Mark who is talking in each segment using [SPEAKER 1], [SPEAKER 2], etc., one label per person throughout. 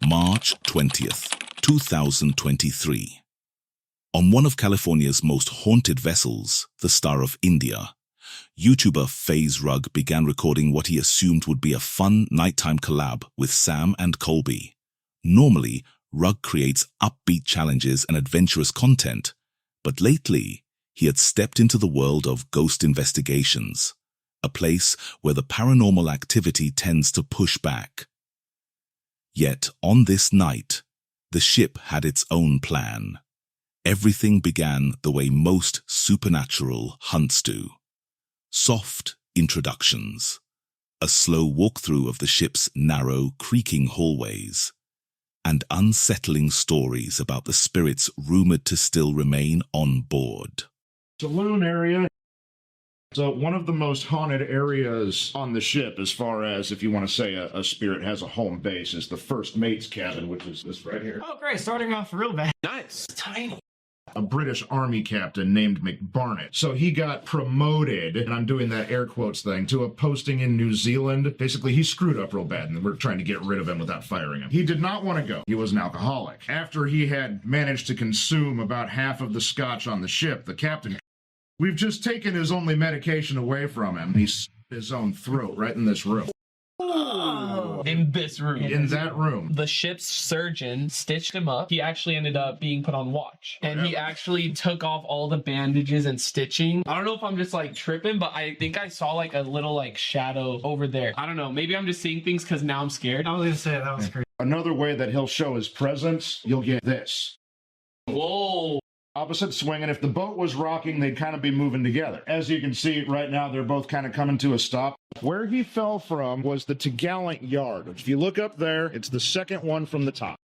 [SPEAKER 1] March 20th, 2023. On one of California's most haunted vessels, the Star of India, YouTuber FaZe Rug began recording what he assumed would be a fun nighttime collab with Sam and Colby. Normally, Rug creates upbeat challenges and adventurous content, but lately, he had stepped into the world of ghost investigations, a place where the paranormal activity tends to push back. Yet, on this night, the ship had its own plan. Everything began the way most supernatural hunts do. Soft introductions, a slow walkthrough of the ship's narrow, creaking hallways, and unsettling stories about the spirits rumored to still remain on board.
[SPEAKER 2] Saloon area. So one of the most haunted areas on the ship, as far as if you want to say a spirit has a home base, is the first mate's cabin, which is this right here.
[SPEAKER 3] Oh, great. Starting off real bad.
[SPEAKER 4] Nice.
[SPEAKER 3] Tiny.
[SPEAKER 2] A British Army captain named McBarnett. So he got promoted, and I'm doing that air quotes thing, to a posting in New Zealand. Basically, he screwed up real bad, and we're trying to get rid of him without firing him. He did not want to go. He was an alcoholic. After he had managed to consume about half of the scotch on the ship, the captain... We've just taken his only medication away from him. He's his own throat right in this room.
[SPEAKER 4] Oh. In this room.
[SPEAKER 2] In that room.
[SPEAKER 4] The ship's surgeon stitched him up. He actually ended up being put on watch. And he actually took off all the bandages and stitching. I don't know if I'm just like tripping, but I think I saw like a little like shadow over there. I don't know. Maybe I'm just seeing things because now I'm scared.
[SPEAKER 3] I was going to say, that was crazy.
[SPEAKER 2] Another way that he'll show his presence, you'll get this.
[SPEAKER 4] Whoa.
[SPEAKER 2] Opposite swing, and if the boat was rocking, they'd kind of be moving together. As you can see right now, they're both kind of coming to a stop. Where he fell from was the topgallant yard. If you look up there, it's the second one from the top.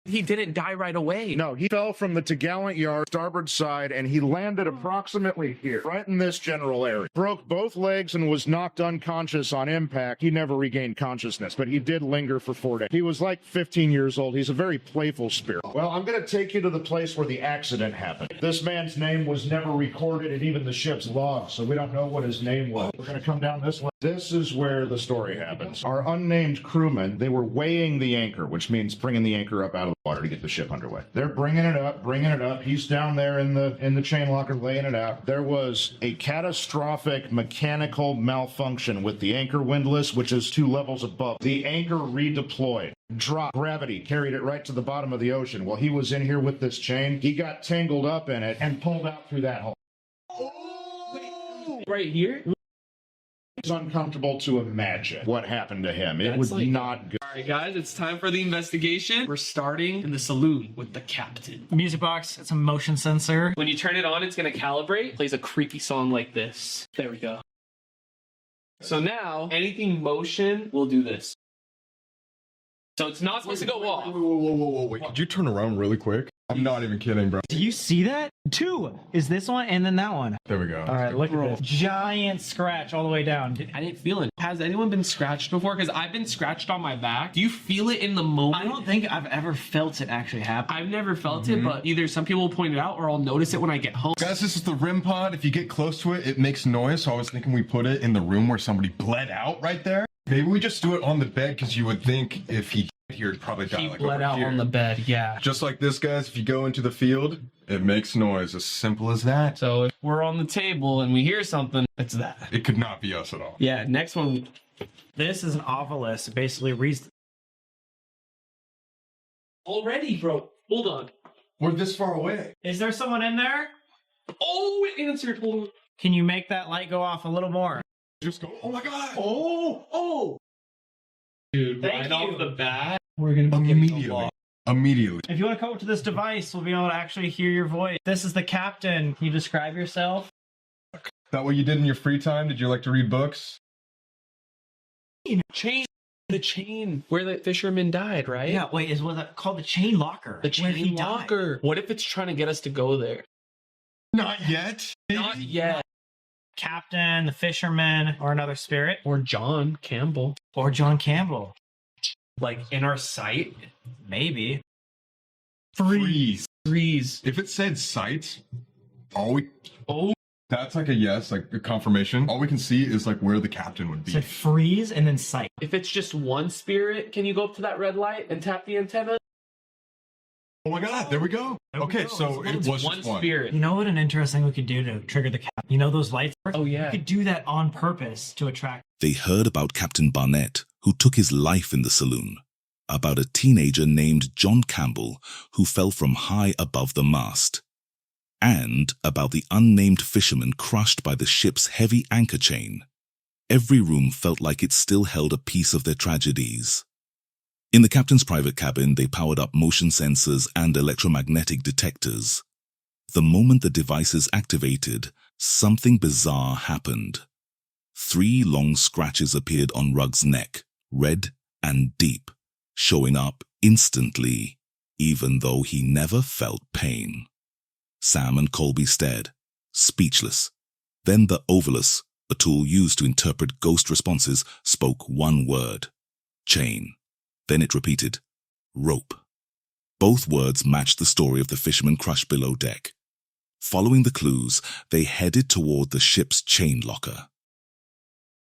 [SPEAKER 4] He didn't die right away.
[SPEAKER 2] No, he fell from the topgallant yard, starboard side, and he landed approximately here, right in this general area. Broke both legs and was knocked unconscious on impact. He never regained consciousness, but he did linger for 4 days. He was like 15 years old. He's a very playful spirit. Well, I'm going to take you to the place where the accident happened. This man's name was never recorded in even the ship's log, so we don't know what his name was. We're going to come down this way. This is where the story happens. Our unnamed crewmen, they were weighing the anchor, which means bringing the anchor up out of water to get the ship underway. They're bringing it up. He's down there in the chain locker laying it out. There was a catastrophic mechanical malfunction with the anchor windlass, which is 2 levels above. The anchor redeployed. Dropped. Gravity carried it right to the bottom of the ocean. While he was in here with this chain, he got tangled up in it and pulled out through that hole.
[SPEAKER 4] Oh! Right here?
[SPEAKER 2] It's uncomfortable to imagine what happened to him. It was not good.
[SPEAKER 4] All right, guys, it's time for the investigation. We're starting in the saloon with the captain.
[SPEAKER 3] Music box, it's a motion sensor.
[SPEAKER 4] When you turn it on, it's going to calibrate. Plays a creepy song like this. There we go. So now, anything motion will do this. So it's not supposed to go off.
[SPEAKER 5] Wait. Could you turn around really quick? I'm not even kidding, bro.
[SPEAKER 3] Do you see that? 2 is this one and then that one.
[SPEAKER 5] There we go.
[SPEAKER 3] All right, look at this. Giant scratch all the way down.
[SPEAKER 4] I didn't feel it. Has anyone been scratched before? Because I've been scratched on my back. Do you feel it in the moment?
[SPEAKER 3] I don't think I've ever felt it actually happen.
[SPEAKER 4] I've never felt it, but either some people will point it out or I'll notice it when I get home.
[SPEAKER 5] Guys, this is the REM pod. If you get close to it, it makes noise. So I was thinking we put it in the room where somebody bled out right there. Maybe we just do it on the bed because you would think if he here, it'd probably die
[SPEAKER 4] He
[SPEAKER 5] like
[SPEAKER 4] bled
[SPEAKER 5] over
[SPEAKER 4] out
[SPEAKER 5] here.
[SPEAKER 4] on the bed, yeah.
[SPEAKER 5] Just like this, guys, if you go into the field, it makes noise. As simple as that.
[SPEAKER 4] So if we're on the table and we hear something, it's that.
[SPEAKER 5] It could not be us at all.
[SPEAKER 4] Yeah, next one.
[SPEAKER 3] This is an obelisk. It basically reads...
[SPEAKER 4] Already, bro. Hold on.
[SPEAKER 5] We're this far away.
[SPEAKER 3] Is there someone in there?
[SPEAKER 4] Oh, it answered. Hold on.
[SPEAKER 3] Can you make that light go off a little more?
[SPEAKER 5] Just go, oh my God.
[SPEAKER 3] Oh!
[SPEAKER 4] Dude,
[SPEAKER 3] Thank
[SPEAKER 4] right off
[SPEAKER 3] you.
[SPEAKER 4] the bat, we're going to be
[SPEAKER 5] Immediately. Immediately.
[SPEAKER 3] If you want to come up to this device, we'll be able to actually hear your voice. This is the captain. Can you describe yourself?
[SPEAKER 5] Is that what you did in your free time? Did you like to read books?
[SPEAKER 4] Chain. The chain where the fisherman died, right?
[SPEAKER 3] Yeah, wait, is what that called the chain locker?
[SPEAKER 4] The
[SPEAKER 3] where he
[SPEAKER 4] chain
[SPEAKER 3] died.
[SPEAKER 4] locker. What if it's trying to get us to go there?
[SPEAKER 5] Not yet.
[SPEAKER 4] Not yet.
[SPEAKER 3] Captain, the fisherman, or another spirit.
[SPEAKER 4] Or John Campbell.
[SPEAKER 3] Or John Campbell.
[SPEAKER 4] Like in our sight?
[SPEAKER 3] Maybe.
[SPEAKER 5] Freeze.
[SPEAKER 4] Freeze.
[SPEAKER 5] If it said sight, all we...
[SPEAKER 4] Oh,
[SPEAKER 5] That's like a yes, like a confirmation. All we can see is like where the captain would be.
[SPEAKER 3] Said freeze and then sight.
[SPEAKER 4] If it's just one spirit, can you go up to that red light and tap the antenna?
[SPEAKER 5] Oh my god, there we go. Okay, so it was
[SPEAKER 4] One
[SPEAKER 5] just one.
[SPEAKER 4] spirit.
[SPEAKER 3] You know what an interesting we could do to trigger the cap? You know those lights?
[SPEAKER 4] Oh, yeah.
[SPEAKER 3] We could do that on purpose to attract.
[SPEAKER 1] They heard about Captain Barnett, who took his life in the saloon, about a teenager named John Campbell, who fell from high above the mast, and about the unnamed fisherman crushed by the ship's heavy anchor chain. Every room felt like it still held a piece of their tragedies. In the captain's private cabin, they powered up motion sensors and electromagnetic detectors. The moment the devices activated, something bizarre happened. 3 long scratches appeared on Rug's neck, red and deep, showing up instantly, even though he never felt pain. Sam and Colby stared, speechless. Then the Ovilus, a tool used to interpret ghost responses, spoke one word: chain. Then it repeated, rope. Both words matched the story of the fisherman crushed below deck. Following the clues, they headed toward the ship's chain locker.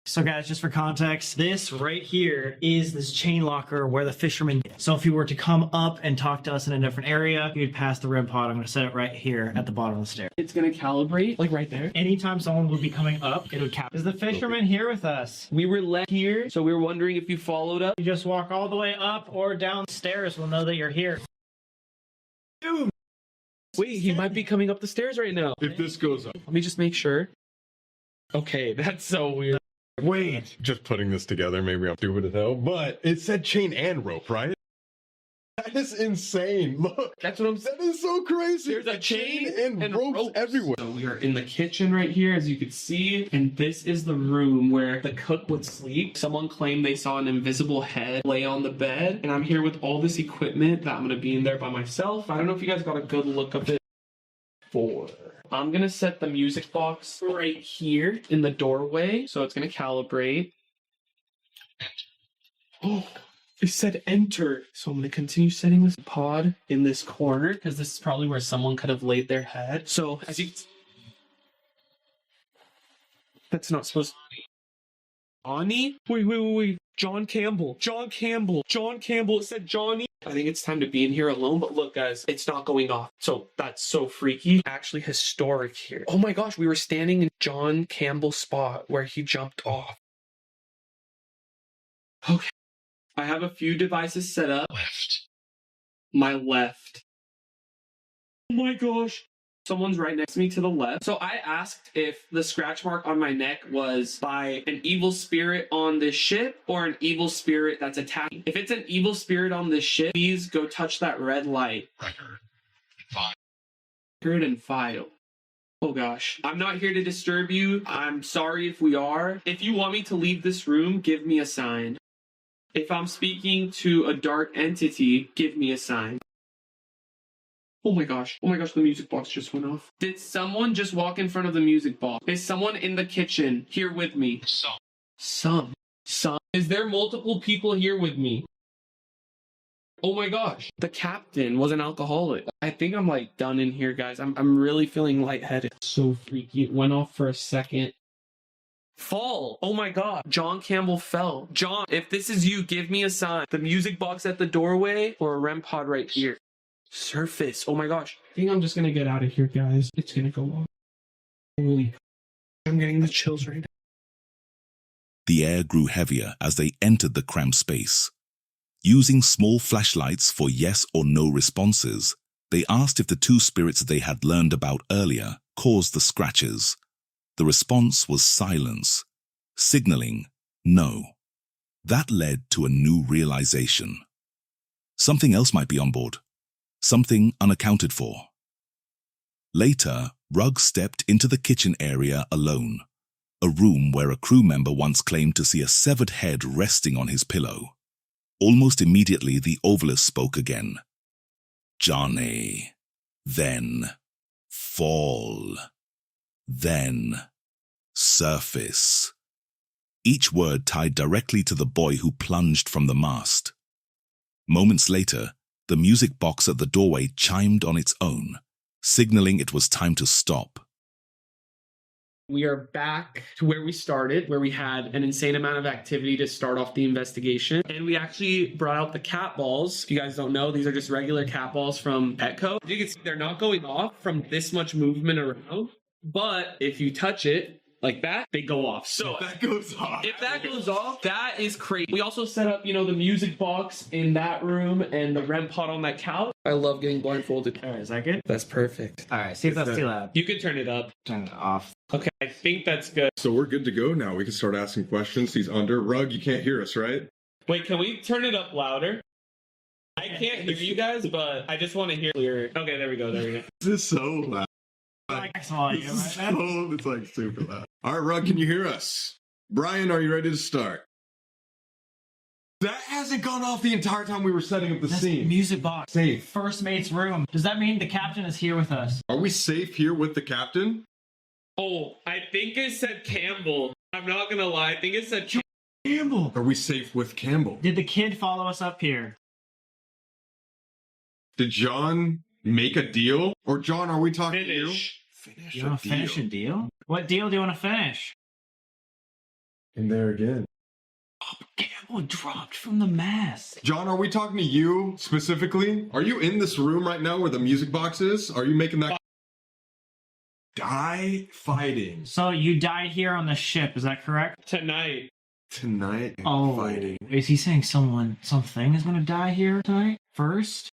[SPEAKER 3] So guys, just for context, this right here is this chain locker where the fisherman is. So if he were to come up and talk to us in a different area, he'd pass the REM pod. I'm going to set it right here at the bottom of the stair.
[SPEAKER 4] It's going to calibrate, like right there.
[SPEAKER 3] Anytime someone would be coming up, it would cap. Is the fisherman here with us?
[SPEAKER 4] We were left here, so we were wondering if you followed up.
[SPEAKER 3] You just walk all the way up or downstairs. We'll know that you're here. Dude!
[SPEAKER 4] Wait, he might be coming up the stairs right now.
[SPEAKER 5] If this goes up.
[SPEAKER 4] Let me just make sure. Okay, that's so weird.
[SPEAKER 5] Wait. Just putting this together, maybe I'm stupid as hell, but it said chain and rope, right? That is insane. Look.
[SPEAKER 4] That's what I'm saying.
[SPEAKER 5] That is so crazy.
[SPEAKER 4] There's a chain
[SPEAKER 5] and ropes everywhere.
[SPEAKER 4] So we are in the kitchen right here, as you can see, and this is the room where the cook would sleep. Someone claimed they saw an invisible head lay on the bed, and I'm here with all this equipment that I'm gonna be in there by myself. I don't know if you guys got a good look of it. I'm gonna set the music box right here in the doorway, so it's gonna calibrate. Oh. It said enter. So I'm going to continue setting this pod in this corner because this is probably where someone could have laid their head. So as you... That's not supposed to be. Johnny? Wait. John Campbell. It said Johnny. I think it's time to be in here alone, but look guys, it's not going off. So that's so freaky. Actually historic here. Oh my gosh, we were standing in John Campbell's spot where he jumped off. Okay. I have a few devices set up. My left. Oh my gosh. Someone's right next to me to the left. So I asked if the scratch mark on my neck was by an evil spirit on this ship or an evil spirit that's attacking. If it's an evil spirit on this ship, please go touch that red light. Record and file. Oh gosh. I'm not here to disturb you. I'm sorry if we are. If you want me to leave this room, give me a sign. If I'm speaking to a dark entity, give me a sign. Oh my gosh, the music box just went off. Did someone just walk in front of the music box? Is someone in the kitchen here with me? Some. Is there multiple people here with me? Oh my gosh, the captain was an alcoholic. I think I'm like done in here, guys. I'm really feeling lightheaded. So freaky, it went off for a second. Fall. Oh my god. John Campbell fell. John, if this is you, give me a sign. The music box at the doorway or a REM pod right here. Surface. Oh my gosh. I think I'm just gonna get out of here, guys. It's gonna go off. Holy. I'm getting the chills right now.
[SPEAKER 1] The air grew heavier as they entered the cramped space. Using small flashlights for yes or no responses, they asked if the 2 spirits they had learned about earlier caused the scratches. The response was silence, signaling no. That led to a new realization. Something else might be on board, something unaccounted for. Later, Rugg stepped into the kitchen area alone, a room where a crew member once claimed to see a severed head resting on his pillow. Almost immediately, the Ovilus spoke again. Johnny, then fall. Then, surface. Each word tied directly to the boy who plunged from the mast. Moments later, the music box at the doorway chimed on its own, signaling it was time to stop.
[SPEAKER 4] We are back to where we started, where we had an insane amount of activity to start off the investigation. And we actually brought out the cat balls. If you guys don't know, these are just regular cat balls from Petco. You can see they're not going off from this much movement around. But if you touch it like that, they go off. So
[SPEAKER 5] That goes off.
[SPEAKER 4] if that goes off, that is crazy. We also set up, the music box in that room and the REM pod on that couch. I love getting blindfolded.
[SPEAKER 3] All right, is that good?
[SPEAKER 4] That's perfect.
[SPEAKER 3] All right, see if that's too loud.
[SPEAKER 4] You can turn it up.
[SPEAKER 3] Turn it off.
[SPEAKER 4] Okay, I think that's good.
[SPEAKER 5] So we're good to go now. We can start asking questions. He's under. Rug, you can't hear us, right?
[SPEAKER 4] Wait, can we turn it up louder? I can't hear you guys, but I just want to hear clear. Okay, there we go. This
[SPEAKER 5] is so loud.
[SPEAKER 3] Max volume, right?
[SPEAKER 5] It's like super loud. All right, Rug, can you hear us? Brian, are you ready to start? That hasn't gone off the entire time we were setting up the
[SPEAKER 3] That's
[SPEAKER 5] scene.
[SPEAKER 3] music box.
[SPEAKER 5] Safe.
[SPEAKER 3] First mate's room. Does that mean the captain is here with us?
[SPEAKER 5] Are we safe here with the captain?
[SPEAKER 4] Oh, I think it said Campbell. I'm not gonna lie. I think it said
[SPEAKER 3] Campbell.
[SPEAKER 5] Are we safe with Campbell?
[SPEAKER 3] Did the kid follow us up here?
[SPEAKER 5] Did John make a deal? Or John, are we talking to you?
[SPEAKER 4] Finish.
[SPEAKER 5] Finish
[SPEAKER 3] You want to finish a deal? What deal do you want to finish?
[SPEAKER 5] And there again.
[SPEAKER 3] Campbell dropped from the mast.
[SPEAKER 5] John, are we talking to you specifically? Are you in this room right now where the music box is? Are you making that die fighting
[SPEAKER 3] So you died here on the ship, is that correct?
[SPEAKER 4] Tonight.
[SPEAKER 5] tonight? And
[SPEAKER 3] Oh,
[SPEAKER 5] fighting.
[SPEAKER 3] is he saying something is going to die here tonight? First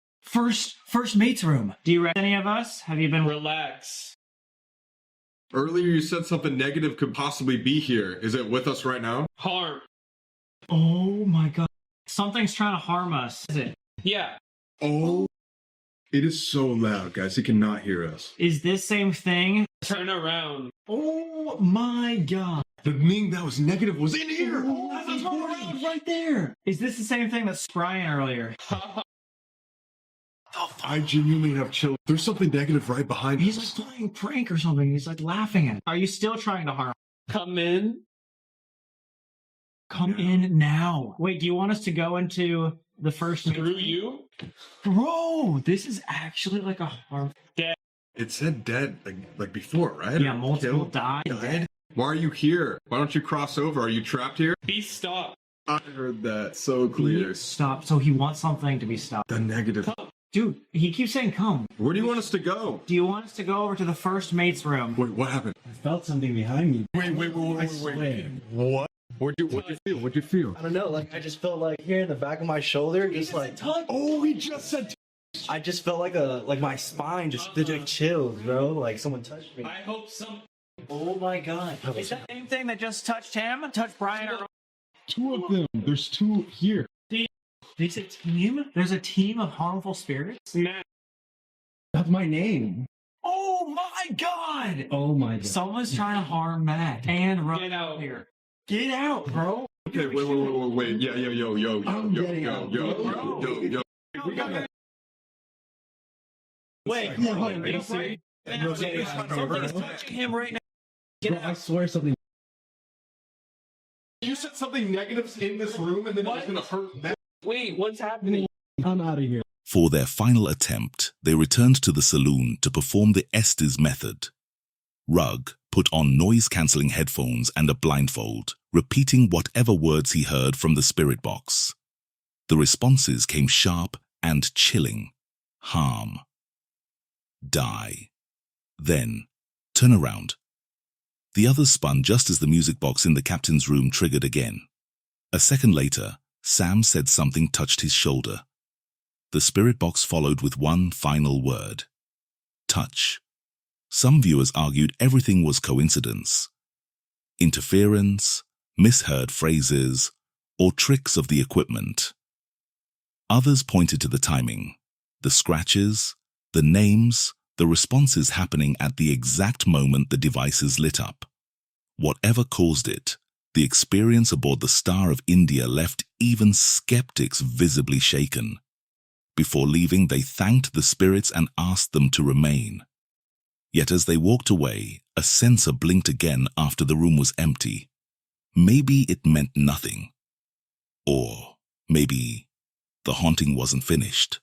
[SPEAKER 3] mate's room. Do you reckon any of us? Have you been?
[SPEAKER 4] Relax.
[SPEAKER 5] Earlier you said something negative could possibly be here. Is it with us right now?
[SPEAKER 4] Harm.
[SPEAKER 3] Oh my god. Something's trying to harm us. Is it?
[SPEAKER 4] Yeah.
[SPEAKER 5] Oh, it is so loud, guys. He cannot hear us.
[SPEAKER 3] Is this same thing?
[SPEAKER 4] Turn around.
[SPEAKER 3] Oh my god.
[SPEAKER 5] The thing that was negative was in here.
[SPEAKER 3] That's a turn around right there. Is this the same thing that's Brian earlier?
[SPEAKER 5] I genuinely have chills. There's something negative right behind
[SPEAKER 3] He's
[SPEAKER 5] us.
[SPEAKER 3] like playing a prank or something. He's like laughing at it. Are you still trying to harm?
[SPEAKER 4] Come in.
[SPEAKER 3] Come in now. Wait, do you want us to go into the first
[SPEAKER 4] Screw you.
[SPEAKER 3] Bro, this is actually like a harm.
[SPEAKER 5] It said dead like before, right?
[SPEAKER 3] Yeah, multiple
[SPEAKER 5] Killed,
[SPEAKER 3] died.
[SPEAKER 5] died. Why are you here? Why don't you cross over? Are you trapped here?
[SPEAKER 4] Be stopped.
[SPEAKER 5] I heard that so clear.
[SPEAKER 3] Stop. So he wants something to be stopped.
[SPEAKER 5] The negative.
[SPEAKER 3] Dude, he keeps saying come.
[SPEAKER 5] Where do you want us to go?
[SPEAKER 3] Do you want us to go over to the first mate's room?
[SPEAKER 5] Wait, what happened?
[SPEAKER 6] I felt something behind me.
[SPEAKER 5] Wait. What? What'd you feel? What'd you feel?
[SPEAKER 6] I don't know, like I just felt like here in the back of my shoulder, just like
[SPEAKER 5] Oh, he just said.
[SPEAKER 6] I just felt like my spine just did like chills, bro. Like someone touched me.
[SPEAKER 4] I hope some.
[SPEAKER 6] Oh my god.
[SPEAKER 3] Is that the same thing that just touched him? Touched Brian or...
[SPEAKER 5] Two of them. There's two here.
[SPEAKER 3] There's a team? There's a team of harmful spirits?
[SPEAKER 4] Matt.
[SPEAKER 6] That's my name.
[SPEAKER 3] Oh my god!
[SPEAKER 6] Oh my god.
[SPEAKER 3] Someone's trying to harm Matt and run
[SPEAKER 4] Get out.
[SPEAKER 3] here. Get out, bro.
[SPEAKER 5] Okay, wait. Yeah, yo.
[SPEAKER 6] I'm getting out.
[SPEAKER 5] We got that.
[SPEAKER 3] Wait,
[SPEAKER 6] Are
[SPEAKER 3] you serious? Someone's touching him right now.
[SPEAKER 6] Bro, I swear something.
[SPEAKER 5] You said something negative in this room, and then it was gonna hurt them.
[SPEAKER 4] Wait, what's happening?
[SPEAKER 6] I'm out of here.
[SPEAKER 1] For their final attempt, they returned to the saloon to perform the Estes method. Rugg put on noise-cancelling headphones and a blindfold, repeating whatever words he heard from the spirit box. The responses came sharp and chilling. Harm. Die. Then, turn around. The others spun just as the music box in the captain's room triggered again. A second later, Sam said something touched his shoulder. The spirit box followed with one final word. Touch. Some viewers argued everything was coincidence. Interference, misheard phrases, or tricks of the equipment. Others pointed to the timing, the scratches, the names, the responses happening at the exact moment the devices lit up. Whatever caused it, the experience aboard the Star of India left even skeptics visibly shaken. Before leaving, they thanked the spirits and asked them to remain. Yet as they walked away, a sensor blinked again after the room was empty. Maybe it meant nothing. Or maybe the haunting wasn't finished.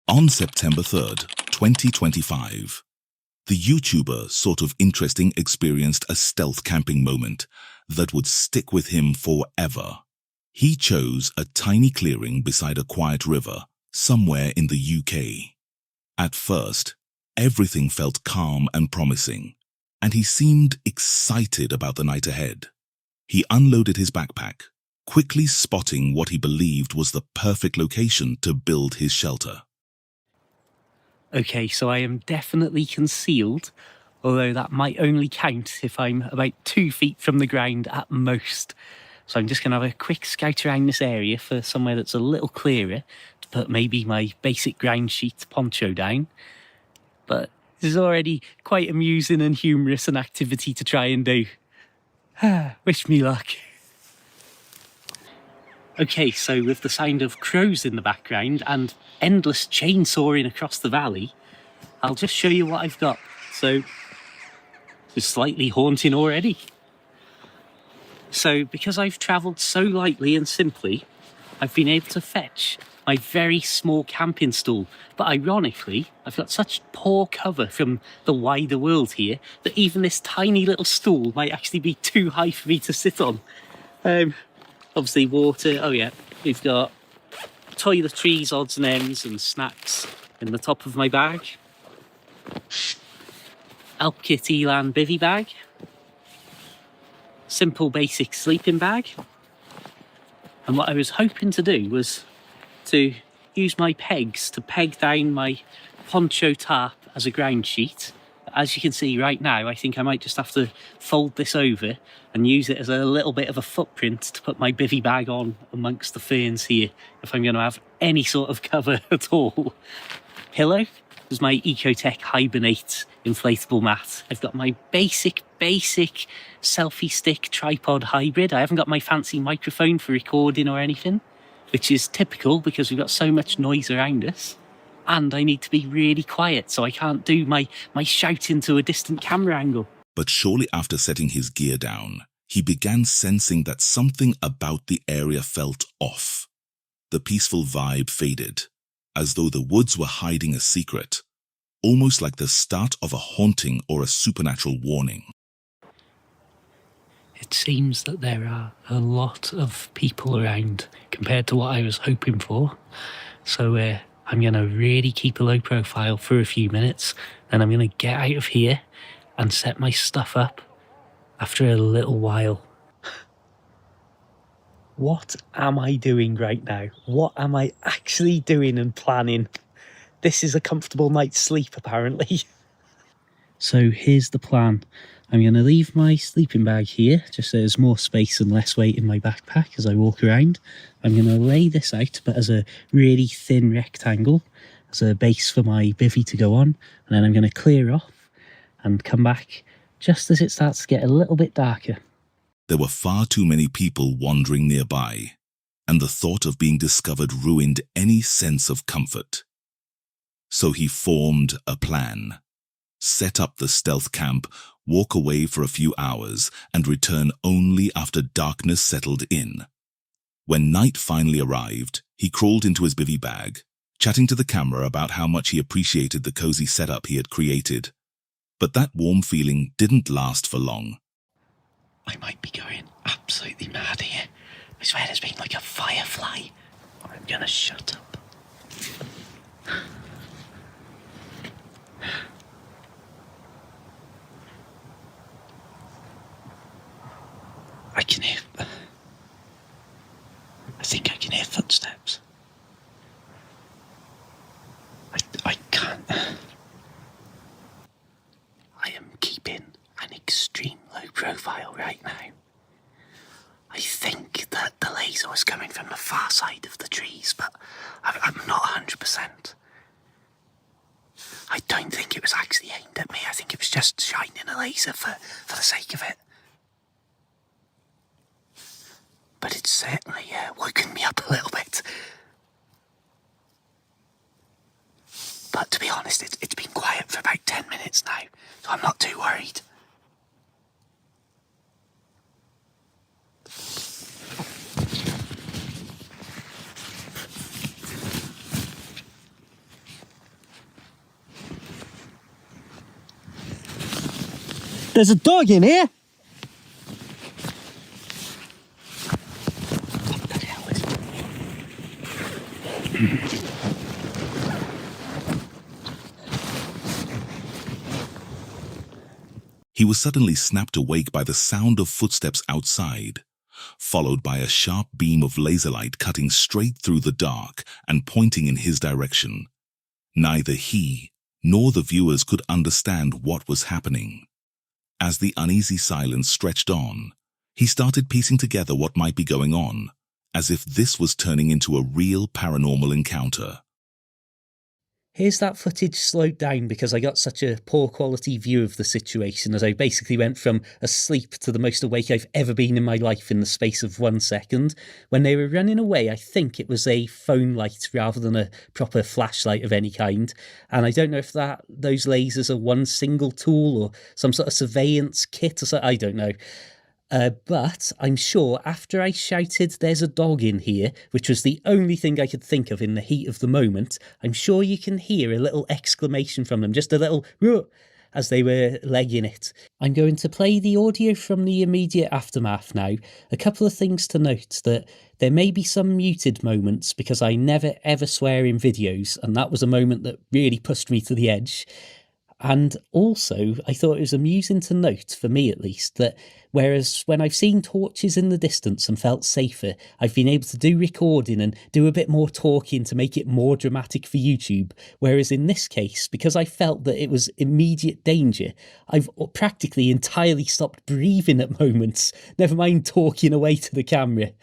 [SPEAKER 1] On September 3rd, 2025, The YouTuber, sort of interesting, experienced a stealth camping moment that would stick with him forever. He chose a tiny clearing beside a quiet river somewhere in the UK. At first, everything felt calm and promising, and he seemed excited about the night ahead. He unloaded his backpack, quickly spotting what he believed was the perfect location to build his shelter.
[SPEAKER 7] Okay, so I am definitely concealed, although that might only count if I'm about 2 feet from the ground at most. So I'm just going to have a quick scout around this area for somewhere that's a little clearer to put maybe my basic ground sheet poncho down. But this is already quite amusing and humorous an activity to try and do. Wish me luck. Okay, so with the sound of crows in the background and endless chainsawing across the valley, I'll just show you what I've got. So, it's slightly haunting already. So, because I've travelled so lightly and simply, I've been able to fetch my very small camping stool. But ironically, I've got such poor cover from the wider world here that even this tiny little stool might actually be too high for me to sit on. Obviously water, oh yeah, we've got toiletries, odds and ends and snacks in the top of my bag. Elk Kit Elan bivvy bag. Simple basic sleeping bag. And what I was hoping to do was to use my pegs to peg down my poncho tarp as a ground sheet. As you can see right now, I think I might just have to fold this over and use it as a little bit of a footprint to put my bivvy bag on amongst the ferns here if I'm going to have any sort of cover at all. Pillow is my Ecotech Hibernate inflatable mat. I've got my basic selfie stick tripod hybrid. I haven't got my fancy microphone for recording or anything, which is typical because we've got so much noise around us. And I need to be really quiet, so I can't do my shouting to a distant camera angle.
[SPEAKER 1] But shortly after setting his gear down, he began sensing that something about the area felt off. The peaceful vibe faded, as though the woods were hiding a secret, almost like the start of a haunting or a supernatural warning.
[SPEAKER 7] It seems that there are a lot of people around compared to what I was hoping for. So I'm going to really keep a low profile for a few minutes, then I'm going to get out of here and set my stuff up after a little while. What am I doing right now? What am I actually doing and planning? This is a comfortable night's sleep, apparently. So here's the plan. I'm going to leave my sleeping bag here, just so there's more space and less weight in my backpack as I walk around. I'm going to lay this out, but as a really thin rectangle, as a base for my bivvy to go on, and then I'm going to clear off and come back just as it starts to get a little bit darker.
[SPEAKER 1] There were far too many people wandering nearby, and the thought of being discovered ruined any sense of comfort. So he formed a plan. Set up the stealth camp, walk away for a few hours, and return only after darkness settled in. When night finally arrived, he crawled into his bivvy bag, chatting to the camera about how much he appreciated the cozy setup he had created. But that warm feeling didn't last for long.
[SPEAKER 7] I might be going absolutely mad here. I swear there's been like a firefly. I'm gonna shut up. I can hear... I think I can hear footsteps. I can't... I am keeping an extreme low profile right now. I think that the laser was coming from the far side of the trees, but I'm not 100%. I don't think it was actually aimed at me. I think it was just shining a laser for the sake of it. But it's certainly woken me up a little bit. But to be honest, it's been quiet for about 10 minutes now, so I'm not too worried. There's a dog in here.
[SPEAKER 1] He was suddenly snapped awake by the sound of footsteps outside, followed by a sharp beam of laser light cutting straight through the dark and pointing in his direction. Neither he nor the viewers could understand what was happening. As the uneasy silence stretched on, he started piecing together what might be going on, as if this was turning into a real paranormal encounter.
[SPEAKER 7] Here's that footage slowed down because I got such a poor quality view of the situation as I basically went from asleep to the most awake I've ever been in my life in the space of 1 second. When they were running away, I think it was a phone light rather than a proper flashlight of any kind. And I don't know if those lasers are one single tool or some sort of surveillance kit or something, I don't know. But I'm sure after I shouted, "There's a dog in here," which was the only thing I could think of in the heat of the moment, I'm sure you can hear a little exclamation from them, just a little "Ruh!" as they were legging it. I'm going to play the audio from the immediate aftermath now. A couple of things to note: that there may be some muted moments because I never ever swear in videos, and that was a moment that really pushed me to the edge. And also, I thought it was amusing to note, for me at least, that whereas when I've seen torches in the distance and felt safer, I've been able to do recording and do a bit more talking to make it more dramatic for YouTube, whereas in this case, because I felt that it was immediate danger, I've practically entirely stopped breathing at moments, never mind talking away to the camera.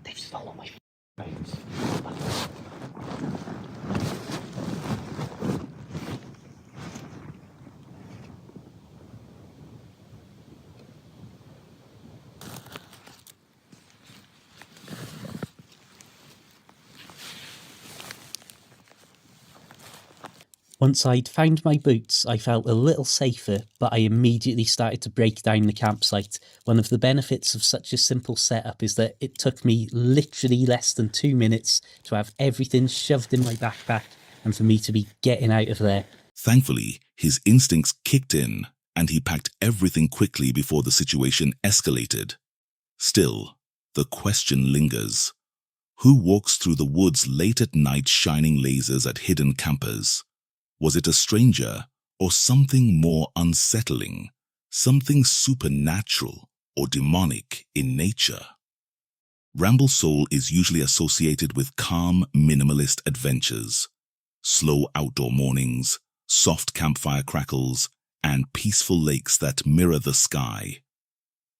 [SPEAKER 7] They've stolen my face. Once I'd found my boots, I felt a little safer, but I immediately started to break down the campsite. One of the benefits of such a simple setup is that it took me literally less than 2 minutes to have everything shoved in my backpack and for me to be getting out of there.
[SPEAKER 1] Thankfully, his instincts kicked in, and he packed everything quickly before the situation escalated. Still, the question lingers. Who walks through the woods late at night shining lasers at hidden campers? Was it a stranger or something more unsettling, something supernatural or demonic in nature? Ramble Soul is usually associated with calm, minimalist adventures, slow outdoor mornings, soft campfire crackles, and peaceful lakes that mirror the sky.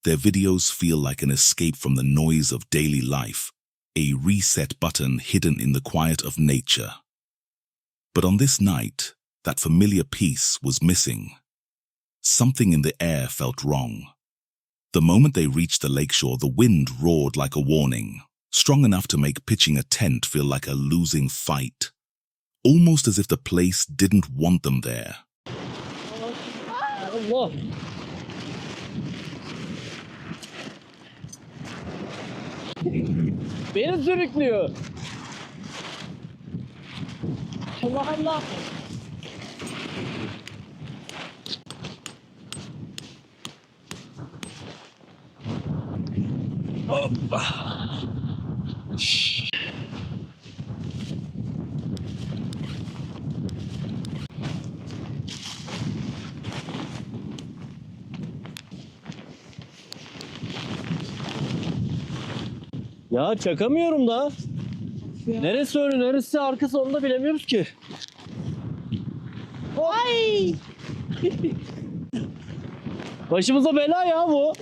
[SPEAKER 1] Their videos feel like an escape from the noise of daily life, a reset button hidden in the quiet of nature. But on this night, that familiar peace was missing. Something in the air felt wrong. The moment they reached the lakeshore, the wind roared like a warning, strong enough to make pitching a tent feel like a losing fight, almost as if the place didn't want them there.
[SPEAKER 7] Allah. Beni sürüklüyor. Allah Allah. Hoppa. Ya çakamıyorum da. Neresi önü, neresi arkası onu da bilemiyoruz ki. Ay! Başımıza bela ya bu.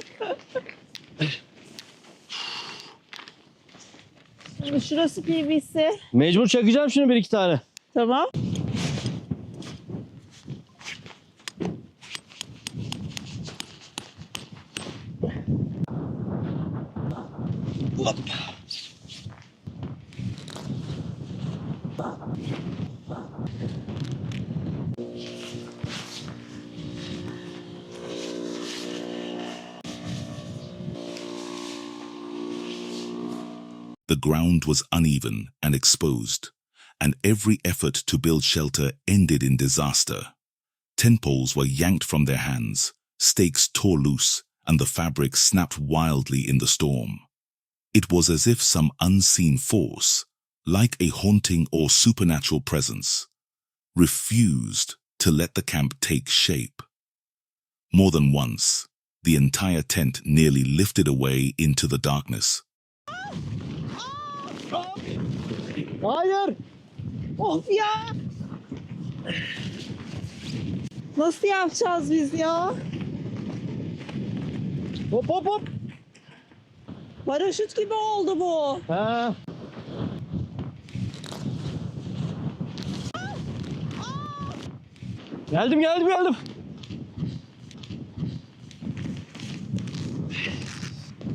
[SPEAKER 8] Şimdi şurası PVC.
[SPEAKER 7] Mecbur çakacağım şimdi 1-2 tane.
[SPEAKER 8] Tamam.
[SPEAKER 1] The ground was uneven and exposed, and every effort to build shelter ended in disaster. Tent poles were yanked from their hands, stakes tore loose, and the fabric snapped wildly in the storm. It was as if some unseen force, like a haunting or supernatural presence, refused to let the camp take shape. More than once, the entire tent nearly lifted away into the darkness.
[SPEAKER 8] Hayır. Of ya. Nasıl yapacağız biz ya?
[SPEAKER 3] Hop hop hop.
[SPEAKER 8] Paraşüt gibi oldu bu.
[SPEAKER 3] Ha. Geldim.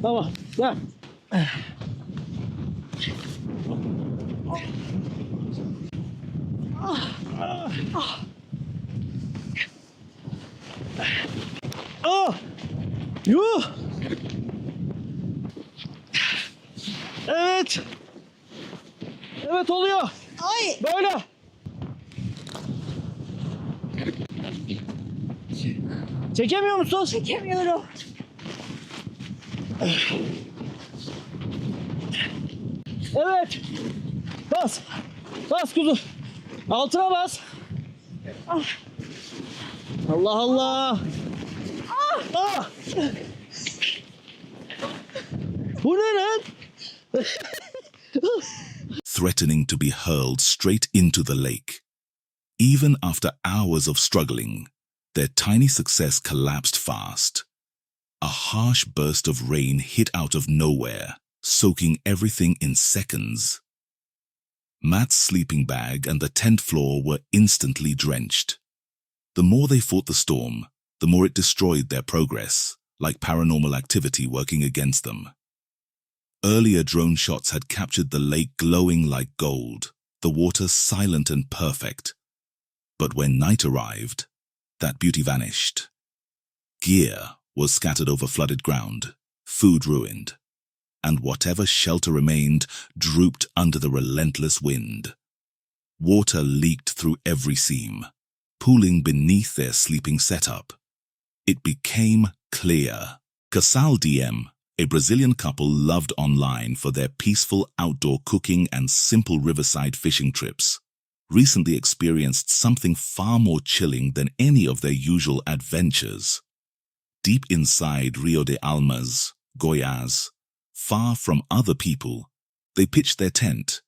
[SPEAKER 3] Tamam, gel. Yuh! Evet. Evet oluyor.
[SPEAKER 8] Ay.
[SPEAKER 3] Böyle. Çekemiyor musun?
[SPEAKER 8] Çekemiyorum.
[SPEAKER 3] Evet. Bas. Bas kuzu. Altına bas. Allah Allah. Ah. Bu ne lan?
[SPEAKER 1] Threatening to be hurled straight into the lake. Even after hours of struggling, their tiny success collapsed fast. A harsh burst of rain hit out of nowhere, soaking everything in seconds. Matt's sleeping bag and the tent floor were instantly drenched. The more they fought the storm, the more it destroyed their progress, like paranormal activity working against them. Earlier drone shots had captured the lake glowing like gold, the water silent and perfect. But when night arrived, that beauty vanished. Gear was scattered over flooded ground, food ruined, and whatever shelter remained drooped under the relentless wind. Water leaked through every seam, pooling beneath their sleeping setup. It became clear. Casal DM, a Brazilian couple loved online for their peaceful outdoor cooking and simple riverside fishing trips, recently experienced something far more chilling than any of their usual adventures. Deep inside Rio de Almas, Goiás, far from other people, they pitched their tent.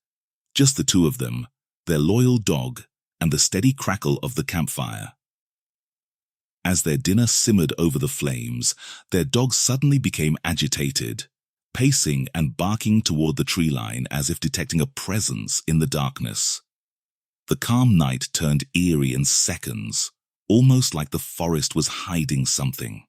[SPEAKER 1] Just the two of them, their loyal dog, and the steady crackle of the campfire. As their dinner simmered over the flames, their dog suddenly became agitated, pacing and barking toward the tree line as if detecting a presence in the darkness. The calm night turned eerie in seconds, almost like the forest was hiding something.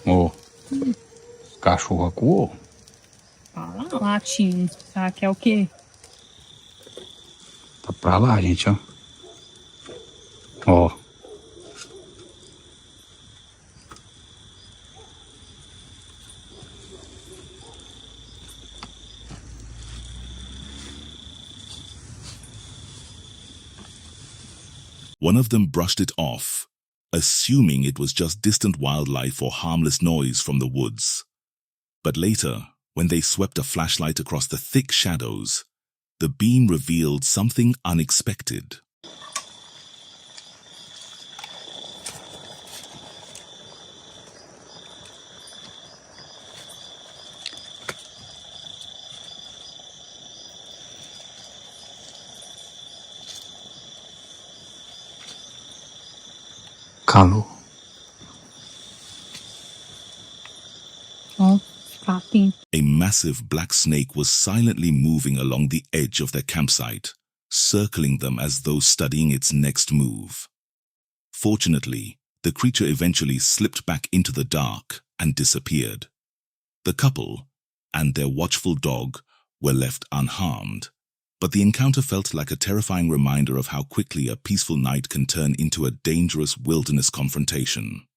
[SPEAKER 9] Ô, cachorro acuou?
[SPEAKER 10] Fala latinho. Tá, quer o quê?
[SPEAKER 9] Tá pra lá, gente, ó. Ó.
[SPEAKER 1] One of them brushed it off, assuming it was just distant wildlife or harmless noise from the woods. But later, when they swept a flashlight across the thick shadows, the beam revealed something unexpected.
[SPEAKER 9] Calor.
[SPEAKER 10] Ó, capim.
[SPEAKER 1] A massive black snake was silently moving along the edge of their campsite, circling them as though studying its next move. Fortunately, the creature eventually slipped back into the dark and disappeared. The couple and their watchful dog were left unharmed, but the encounter felt like a terrifying reminder of how quickly a peaceful night can turn into a dangerous wilderness confrontation.